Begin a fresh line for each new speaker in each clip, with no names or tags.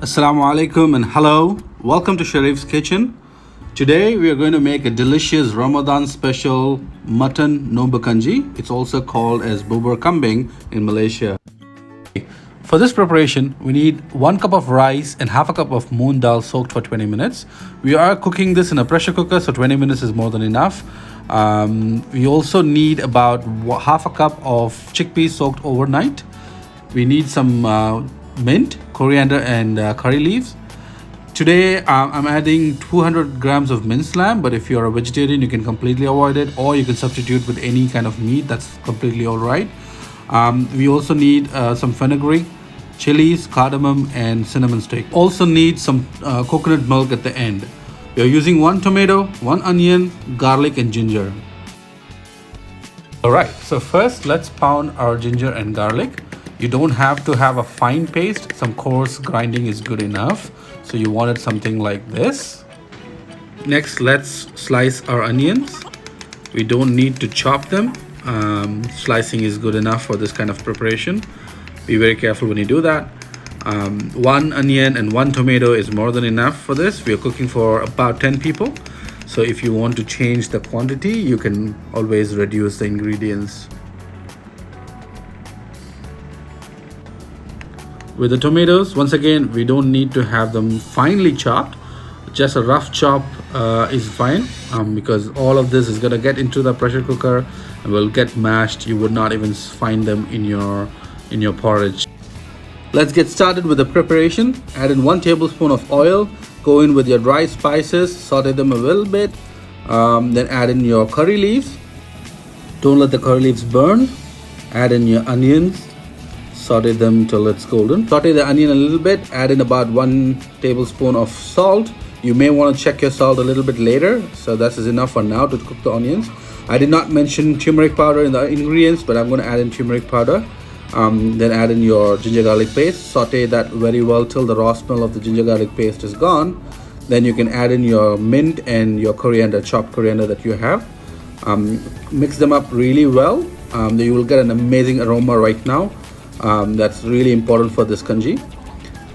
Assalamu alaikum and hello. Welcome to Sharif's Kitchen. Today we are going to make a delicious Ramadan special mutton Nombu Kanji. It's also called as Bubur Kambing in Malaysia. For this preparation, we need 1 cup of rice and half a cup of moong dal soaked for 20 minutes. We are cooking this in a pressure cooker, so 20 minutes is more than enough. We also need about half a cup of chickpeas soaked overnight. We need some mint, coriander and curry leaves. Today I'm adding 200 grams of minced lamb, but if you're a vegetarian you can completely avoid it, or you can substitute with any kind of meat. That's completely all right. We also need some fenugreek, chillies, cardamom and cinnamon stick. Also need some coconut milk at the end. We are using 1 tomato, 1 onion, garlic and ginger. Alright, so first let's pound our ginger and garlic. You don't have to have a fine paste, some coarse grinding is good enough. So you wanted something like this. Next, let's slice our onions. We don't need to chop them. Slicing is good enough for this kind of preparation. Be very careful when you do that. 1 onion and 1 tomato is more than enough for this. We are cooking for about 10 people. So if you want to change the quantity, you can always reduce the ingredients. With the tomatoes, once again, we don't need to have them finely chopped. Just a rough chop is fine, because all of this is going to get into the pressure cooker and will get mashed. You would not even find them in your porridge. Let's get started with the preparation. Add in 1 tablespoon of oil. Go in with your dry spices, saute them a little bit. Then add in your curry leaves. Don't let the curry leaves burn. Add in your onions. Saute them till it's golden. Saute the onion a little bit. Add in about 1 tablespoon of salt. You may want to check your salt a little bit later, so that is enough for now to cook the onions. I did not mention turmeric powder in the ingredients, but I'm going to add in turmeric powder. Then add in your ginger garlic paste. Saute that very well till the raw smell of the ginger garlic paste is gone. Then you can add in your mint and your coriander, chopped coriander that you have. Mix them up really well. You will get an amazing aroma right now. That's really important for this kanji.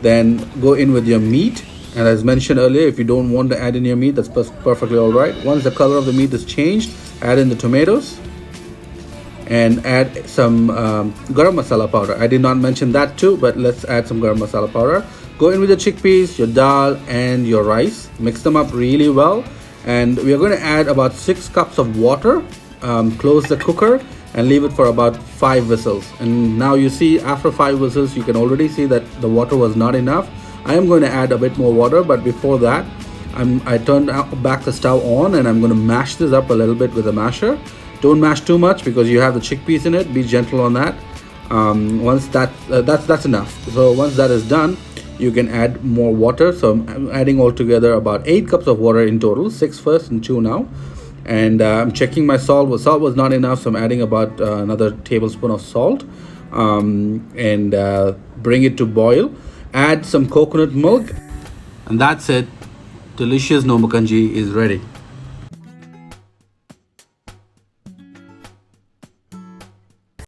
Then go in with your meat, and as mentioned earlier, if you don't want to add in your meat, that's perfectly all right. Once the color of the meat is changed, add in the tomatoes and add some garam masala powder. I did not mention that too, but let's add some garam masala powder. Go in with your chickpeas, your dal and your rice. Mix them up really well, and we are going to add about 6 cups of water. Close the cooker and leave it for about 5 whistles. And now you see, after 5 whistles, you can already see that the water was not enough. I am going to add a bit more water, but before that, I turned back the stove on and I'm going to mash this up a little bit with a masher. Don't mash too much because you have the chickpeas in it. Be gentle on that. Once that's enough. So once that is done, you can add more water. So I'm adding altogether about 8 cups of water in total, 6 first and 2 now. And I'm checking my salt. Salt was not enough, so I'm adding about another tablespoon of salt, and bring it to boil. Add some coconut milk, and that's it. Delicious Nombu Kanji is ready.